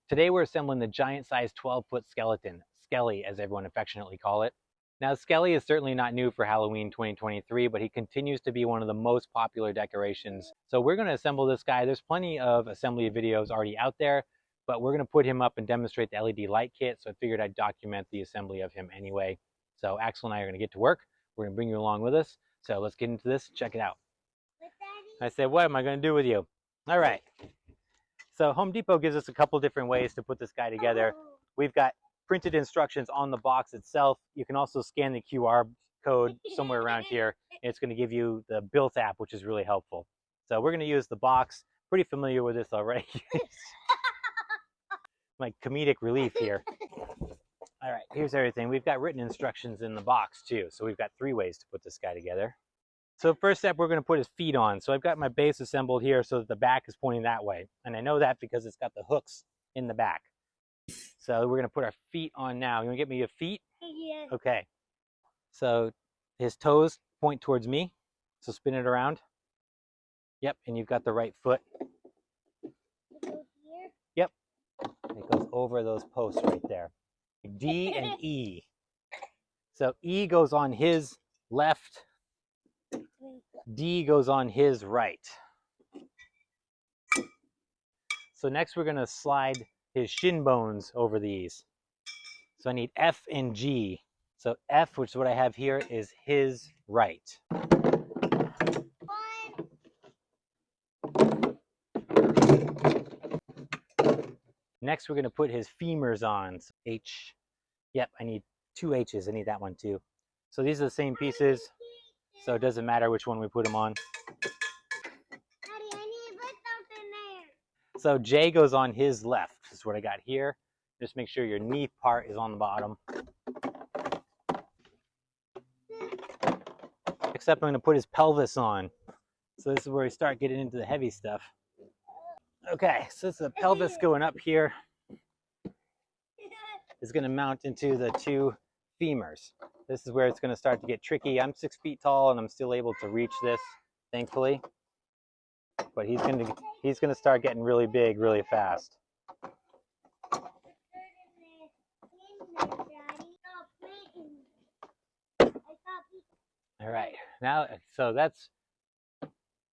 Today we're assembling the giant-sized 12-foot skeleton, Skelly as everyone affectionately call it. Now Skelly is certainly not new for Halloween 2023, but he continues to be one of the most popular decorations. So we're going to assemble this guy. There's plenty of assembly videos already out there, but we're going to put him up and demonstrate the LED light kit, so I figured I'd document the assembly of him anyway. So Axel and I are going to get to work. We're going to bring you along with us. So let's get into this, check it out. I said, what am I going to do with you? All right. So Home Depot gives us a couple different ways to put this guy together. We've got printed instructions on the box itself. You can also scan the QR code somewhere around here. It's going to give you the built app, which is really helpful. So we're going to use the box. Pretty familiar with this already. My comedic relief here. All right, here's everything. We've got written instructions in the box too. So we've got 3 ways to put this guy together. So first step, we're going to put his feet on. So I've got my base assembled here so that the back is pointing that way. And I know that because it's got the hooks in the back. So we're going to put our feet on now. You want to get me your feet? Yeah. Okay. So his toes point towards me. So spin it around. Yep, and you've got the right foot. Yep. It goes over those posts right there. D and E. So E goes on his left. D goes on his right. So next we're going to slide his shin bones over these. So I need F and G. So F, which is what I have here, is his right. Next we're going to put his femurs on. So H. Yep, I need 2 H's. I need that one too. So these are the same pieces. So it doesn't matter which one we put them on. Daddy, I need to put something there. So J goes on his left. This is what I got here. Just make sure your knee part is on the bottom. Except I'm going to put his pelvis on. So this is where we start getting into the heavy stuff. Okay, so this is the pelvis going up here. Is going to mount into the 2 femurs. This is where it's going to start to get tricky. I'm 6 feet tall and I'm still able to reach this, thankfully. But he's going to start getting really big really fast. All right, now, so that's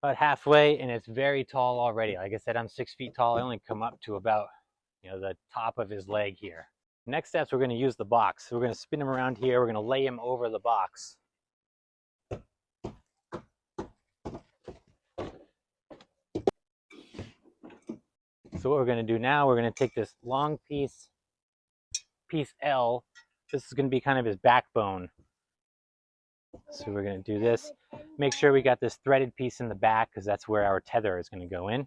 about halfway and it's very tall already. Like I said, I'm 6 feet tall. I only come up to about, the top of his leg here. Next steps, we're going to use the box. So we're going to spin him around here. We're going to lay him over the box. So what we're going to do now, we're going to take this long piece L. This is going to be kind of his backbone. So we're going to do this. Make sure we got this threaded piece in the back because that's where our tether is going to go in.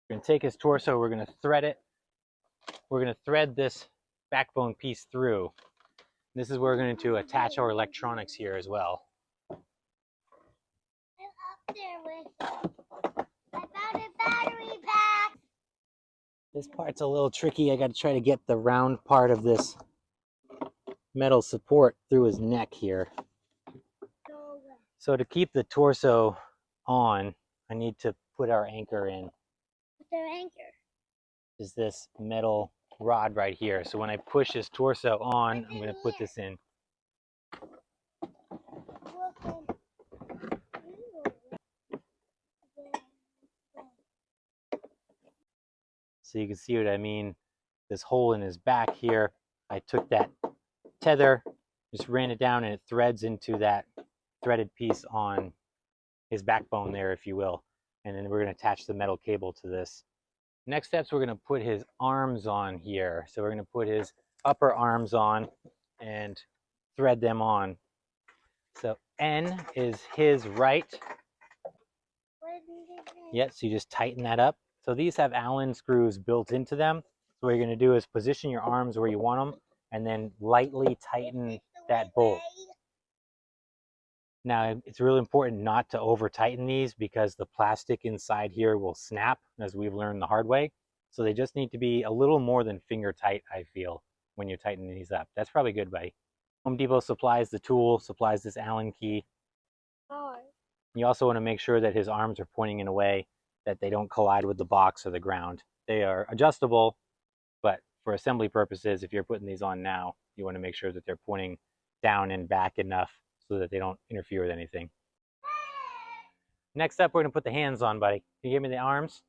We're going to take his torso, we're going to thread it. We're going to thread this backbone piece through. This is where we're going to attach our electronics here as well. I'm up there with I found a battery pack. This part's a little tricky. I got to try to get the round part of this metal support through his neck here. So to keep the torso on, I need to put our anchor in. What's our anchor? Is this metal rod right here. So when I push his torso on, I'm going to put this in. So you can see what I mean. This hole in his back here, I took that tether, just ran it down, and it threads into that threaded piece on his backbone there, if you will. And then we're going to attach the metal cable to this. Next steps, we're going to put his arms on here. So we're going to put his upper arms on and thread them on. So N is his right. Yep, so you just tighten that up. So these have Allen screws built into them. So what you're going to do is position your arms where you want them and then lightly tighten that bolt. Now, it's really important not to over tighten these because the plastic inside here will snap, as we've learned the hard way. So they just need to be a little more than finger tight, I feel, when you're tightening these up. That's probably good, buddy. Home Depot supplies the tool, supplies this Allen key. You also want to make sure that his arms are pointing in a way that they don't collide with the box or the ground. They are adjustable, but for assembly purposes, if you're putting these on now, you want to make sure that they're pointing down and back enough so that they don't interfere with anything. Next up, we're going to put the hands on, buddy. Can you give me the arms?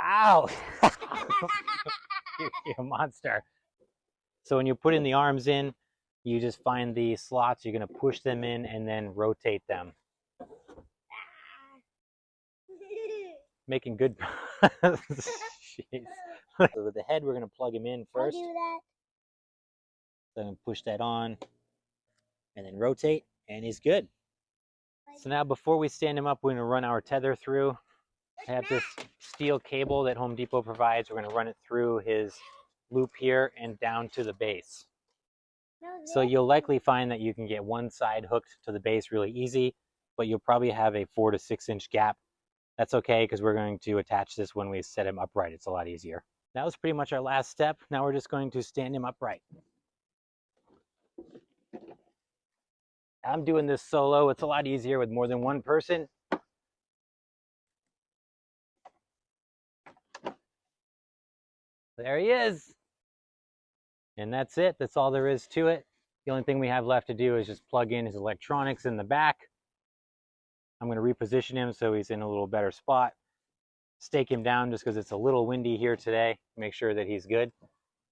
Ow! You're a monster. So when you put in the arms in, you just find the slots, you're going to push them in and then rotate them. Making good. Jeez. So with the head, we're going to plug him in first. I'll do that. Then push that on and then rotate, and he's good. So now before we stand him up, we're going to run our tether through. I have this steel cable that Home Depot provides. We're going to run it through his loop here and down to the base. So you'll likely find that you can get one side hooked to the base really easy, but you'll probably have a 4 to 6 inch gap. That's okay, because we're going to attach this when we set him upright. It's a lot easier. That was pretty much our last step. Now we're just going to stand him upright. I'm doing this solo. It's a lot easier with more than one person. There he is. And that's it. That's all there is to it. The only thing we have left to do is just plug in his electronics in the back. I'm going to reposition him so he's in a little better spot. Stake him down just because it's a little windy here today. Make sure that he's good.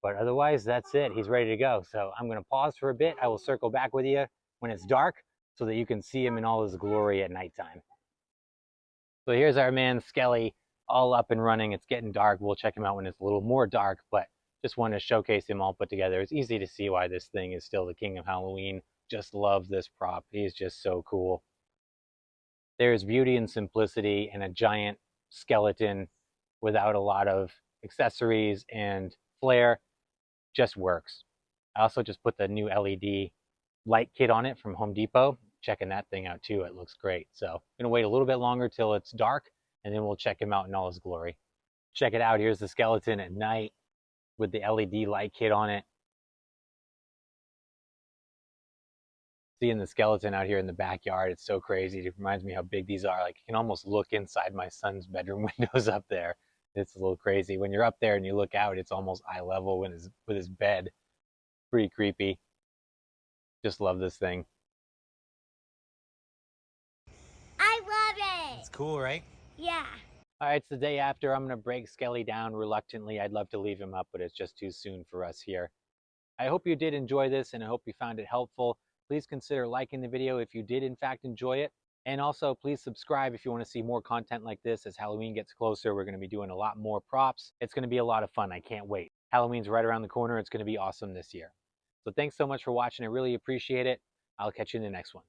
But otherwise, that's it. He's ready to go. So I'm going to pause for a bit. I will circle back with you when it's dark so that you can see him in all his glory at nighttime. So here's our man Skelly, all up and running. It's getting dark. We'll check him out when it's a little more dark, but just wanted to showcase him all put together. It's easy to see why this thing is still the king of Halloween. Just love this prop. He's just so cool. There's beauty and simplicity in a giant skeleton without a lot of accessories and flair. Just works. I also just put the new LED light kit on it from Home Depot. Checking that thing out too. It looks great. So I'm gonna wait a little bit longer till it's dark, and then we'll check him out in all his glory. Check it out. Here's the skeleton at night with the LED light kit on it. Seeing the skeleton out here in the backyard, it's so crazy. It reminds me how big these are. Like, you can almost look inside my son's bedroom windows up there. It's a little crazy. When you're up there and you look out, it's almost eye level with his bed. Pretty creepy. Just love this thing. I love it. It's cool, right? Yeah. All right, it's the day after. I'm going to break Skelly down reluctantly. I'd love to leave him up, but it's just too soon for us here. I hope you did enjoy this, and I hope you found it helpful. Please consider liking the video if you did in fact enjoy it. And also, please subscribe if you want to see more content like this. As Halloween gets closer, we're going to be doing a lot more props. It's going to be a lot of fun. I can't wait. Halloween's right around the corner. It's going to be awesome this year. So thanks so much for watching. I really appreciate it. I'll catch you in the next one.